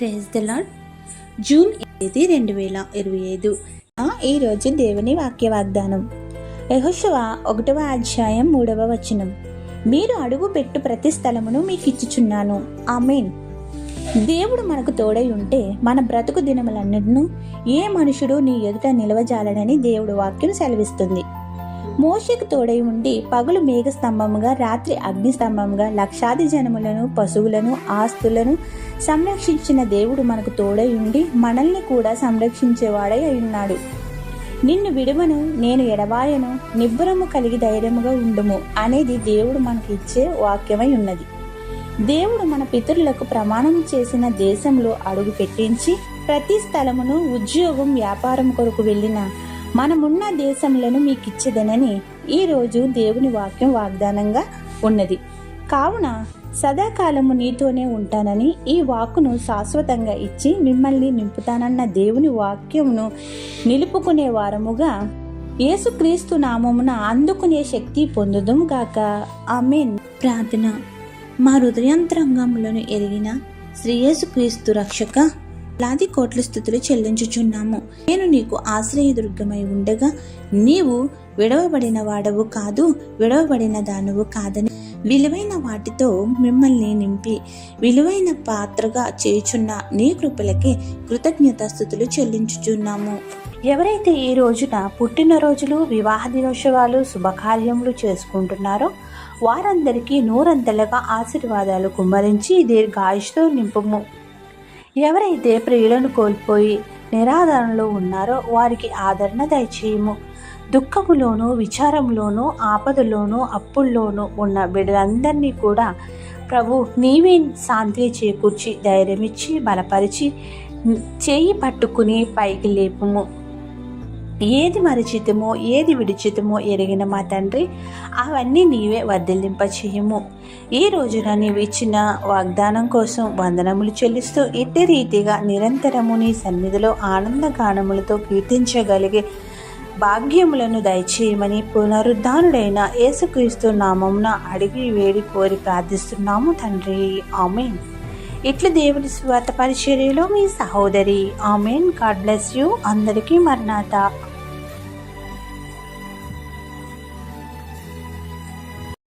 Praise the lord. June 8, 2025. ఈరోజు దేవుని వాక్య వాగ్దానం. యెహోషువ 1వ అధ్యాయం 3వ వచనం. మీరు అడుగు పెట్టు ప్రతి స్థలమును మీకు ఇచ్చుచున్నాను. ఆమేన్. దేవుడు మనకు తోడై ఉంటే మన బ్రతుకు దినములన్నిటిను ఏ మనుషుడు నీ ఎదుట నిలవజాలడని దేవుడు వాక్యం సెలవిస్తుంది. మోషేకు తోడై ఉండి పగలు మేఘస్తంభముగా, రాత్రి అగ్నిస్తంభముగా లక్షాది జనములను, పశువులను, ఆస్తులను సంరక్షించిన దేవుడు మనకు తోడై ఉండి మనల్ని కూడా సంరక్షించేవాడై ఉన్నాడు. నిన్ను విడువను, నేను ఎడబాయను, నిబ్బరము కలిగి ధైర్యముగా ఉండుము అనేది దేవుడు మనకు ఇచ్చే వాక్యమై ఉన్నది. దేవుడు మన పితరులకు ప్రమాణం చేసిన దేశంలో అడుగు పెట్టించి ప్రతి స్థలమును, ఉద్యోగం, వ్యాపారం కొరకు వెళ్ళిన మనమున్న దేశములను మీకిచ్చేదనని ఈరోజు దేవుని వాక్యం వాగ్దానంగా ఉన్నది. కావున సదాకాలము నీతోనే ఉంటానని ఈ వాక్కును శాశ్వతంగా ఇచ్చి మిమ్మల్ని నింపుతానన్న దేవుని వాక్యమును నిలుపుకునే వారముగా యేసుక్రీస్తు నామమున అందుకునే శక్తి పొందుదుం గాక. ఆమేన్. ప్రార్థన. మా హృదయాంతరంగములను ఎరిగిన శ్రీ యేసుక్రీస్తు రక్షక, లాది కోట్ల స్థుతులు చెల్లించుచున్నాము. నేను నీకు ఆశ్రయదుర్గమై ఉండగా నీవు విడవబడిన వాడవు కాదు, విడవబడిన దానవు కాదని విలువైన వాటితో మిమ్మల్ని నింపి విలువైన పాత్రగా చేయుచున్న నీ కృపలకే కృతజ్ఞతాస్తుతులు చెల్లించుచున్నాము. ఎవరైతే ఈ రోజున పుట్టినరోజులు, వివాహ దినోత్సవాలు, శుభకార్యములు చేసుకుంటున్నారో వారందరికీ నూరంతలుగా ఆశీర్వాదాలు కుమ్మరించి దీర్ఘాయుష్తో నింపుము. ఎవరైతే ప్రియులను కోల్పోయి నిరాదరణలో ఉన్నారో వారికి ఆదరణ దయచేయము. దుఃఖములోను, విచారంలోను, ఆపదలోను, అప్పుల్లోనూ ఉన్న బిడ్డలందరినీ కూడా ప్రభు నీవే శాంతి చేకూర్చి ధైర్యమిచ్చి బలపరిచి చేయి పట్టుకుని పైకి లేపుము. ఏది మరిచితమో ఏది విడిచితమో ఎరిగిన మా తండ్రి, అవన్నీ నీవే వర్ధిల్లింప చేయము. ఈ రోజున నీవు ఇచ్చిన వాగ్దానం కోసం వందనములు చెల్లిస్తూ ఇట్టి రీతిగా నిరంతరము నీ సన్నిధిలో ఆనందగానములతో కీర్తించగలిగే భాగ్యములను దయచేయమని పునరుద్ధానుడైన యేసుక్రీస్తు నామమున అడిగి వేడి కోరి ప్రార్థిస్తున్నాము తండ్రి. ఆమేన్. ఇట్లు దేవుని స్వార్థ పరిచర్యలో మీ సహోదరి. ఆమేన్. God bless you. అందరికీ మరణాత.